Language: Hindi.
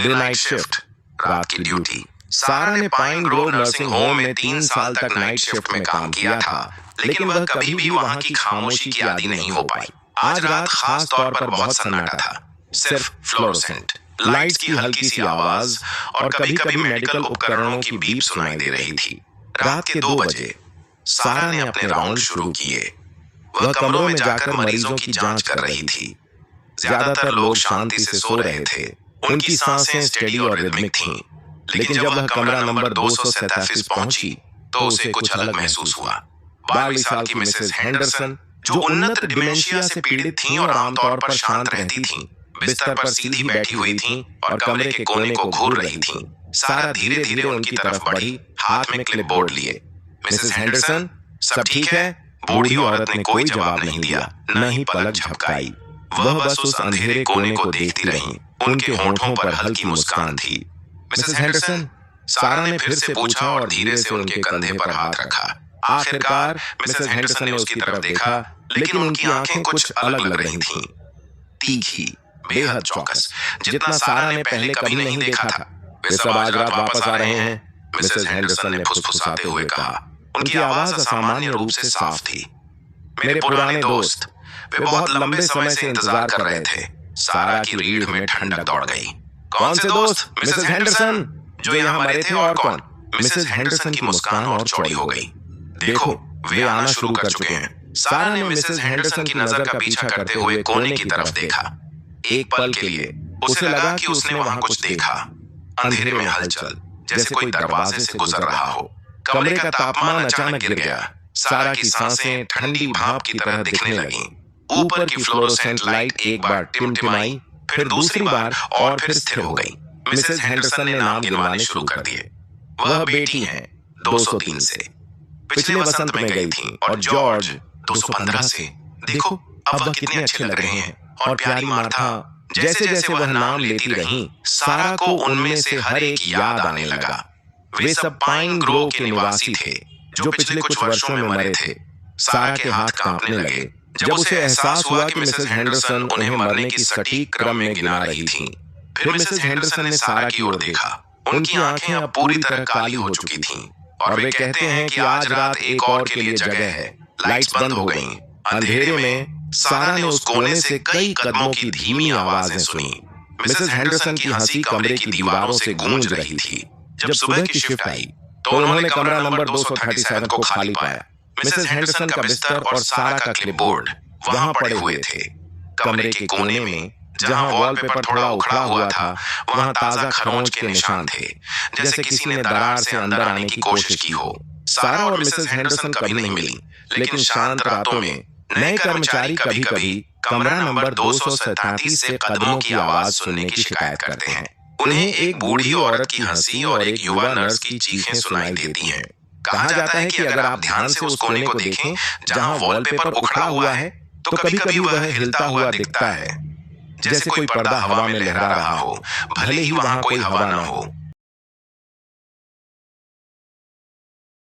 डे नाइट शिफ्ट, रात की ड्यूटी। सारा ने पाइन ग्रोव नर्सिंग होम में 3 साल तक नाइट शिफ्ट में काम किया था, लेकिन वह कभी भी वहां की खामोशी की आदी नहीं हो पाई। आज रात खास तौर पर बहुत सन्नाटा था, सिर्फ फ्लोरोसेंट लाइट्स की हल्की सी आवाज और कभी-कभी मेडिकल उपकरणों की बीप सुनाई दे रही थी। रात के 2 बजे सारा ने अपने राउंड शुरू किए। वह कमरों में जाकर मरीजों की जांच कर रही थी। ज्यादातर लोग शांति से सो रहे थे, उनकी सांसें स्टेडी और रिदमिक थीं। लेकिन जब वह कमरा नंबर 287 पहुंची, तो उसे कुछ अलग महसूस हुआ। 42 साल की मिसेस हेंडरसन, जो उन्नत डिमेंशिया से पीड़ित थीं और आमतौर पर शांत रहती थीं, बिस्तर पर सीधी बैठी हुई थीं और कमरे के कोने को घूर रही थीं। सारा धीरे-धीरे उनकी तरफ बढ़ी, हाथ में क्लिपबोर्ड लिए। मिसेस हेंडरसन, सब ठीक है? बूढ़ी औरत ने कोई जवाब नहीं दिया, न ही पलक झपकाई। वह बस उस अंधेरे कोने को देखती रही। उनके होंठों पर हल्की मुस्कान थी। मिसेस हेंडरसन, सारा ने फिर से पूछा और धीरे से उनके कंधे पर हाथ रखा। आखिरकार मिसेस हेंडरसन ने उसकी तरफ देखा, लेकिन उनकी आंखें कुछ अलग लग रही थीं। तीखी, बेहद चौकस, जितना सारा ने पहले कभी नहीं देखा था। वे सब आज रात वापस आ रहे हैं, मिसेस हेंडरसन ने फुसफुसाते हुए कहा। उनकी आवाज असामान्य रूप से साफ थी। मेरे पुराने दोस्त, वे बहुत लंबे समय से इंतजार कर रहे थे। सारा की रीढ़ में ठंडक दौड़ गई। कौन से दोस्त, मिसेस हेंडरसन? जो यहाँ मरे थे और कौन? मिसेस हेंडरसन की मुस्कान और चौड़ी हो गई। देखो, वे आना शुरू कर चुके हैं। सारा ने मिसेस हेंडरसन की नजर का पीछा करते हुए कोने की तरफ देखा। एक पल के लिए उसे लगा कि उसने वहां कुछ देखा। अंधेरे में हलचल, जैसे कोई दरवाजे से गुजर रहा हो। कमरे का तापमान अचानक गिर गया। सारा की सांसें ठंडी भाप की तरह दिखने लगीं। ऊपर की फ्लोरोसेंट लाइट एक बार टिमटिमाई, फिर दूसरी बार और फिर स्थिर हो गई। मिसेस हेंडरसन ने नाम गिनवाने शुरू कर दिए। वह बेटी हैं 203 से, पिछले वसंत में गई थीं, और जॉर्ज 215 से। देखो, अब वह कितने अच्छे लग रहे हैं। और प्यारी मार्था। जैसे जैसे वह नाम लेती रहीं, सारा को उनमें से हर एक याद आने लगा। वे सब पाइन ग्रोव के निवासी थे, जो पिछले कुछ वर्षों में मरे थे। सारा के हाथ कांपने लगे जब उसे एहसास हुआ कि मिसेस हेंडरसन उन्हें मरने की सटीक क्रम में गिना रही थीं। फिर मिसेस हेंडरसन ने सारा की ओर देखा। उनकी आंखें अब पूरी तरह काली हो चुकी थीं, और वे कहते हैं कि आज रात एक और के लिए जगह है। लाइट्स बंद हो गईं। अंधेरे में सारा ने उस कोने से कई कदमों की धीमी आवाजें सुनी। मिसेस हेंडरसन की हंसी कमरे की दीवारों से गूंज रही थी। जब सुबह की शिफ्ट आई, तो उन्होंने कमरा नंबर 237 को खाली पाया। मिसेस हेंडरसन का बिस्तर और सारा का क्लिपबोर्ड वहां पड़े हुए थे। कमरे के कोने में, जहां वॉलपेपर थोड़ा उखड़ा हुआ था, वहां ताजा खरोंच के निशान थे, जैसे किसी ने दरार से अंदर आने की कोशिश की हो। सारा और मिसेस हेंडरसन कभी नहीं मिली, लेकिन शांत रातों में नए कर्मचारी कभी-कभी कमरा नंबर 237 से कदमों की आवाज सुनने की शिकायत करते हैं। उन्हें एक बूढ़ी औरत की हंसी और एक युवा नर्स की चीखें सुनाई देती हैं। कहा जाता है कि अगर आप ध्यान से उस कोने को देखें जहां वॉलपेपर उखड़ा हुआ है, तो कभी-कभी वह हिलता हुआ दिखता है, जैसे कोई पर्दा हवा में लहरा रहा हो, भले ही वहां कोई हवा ना हो।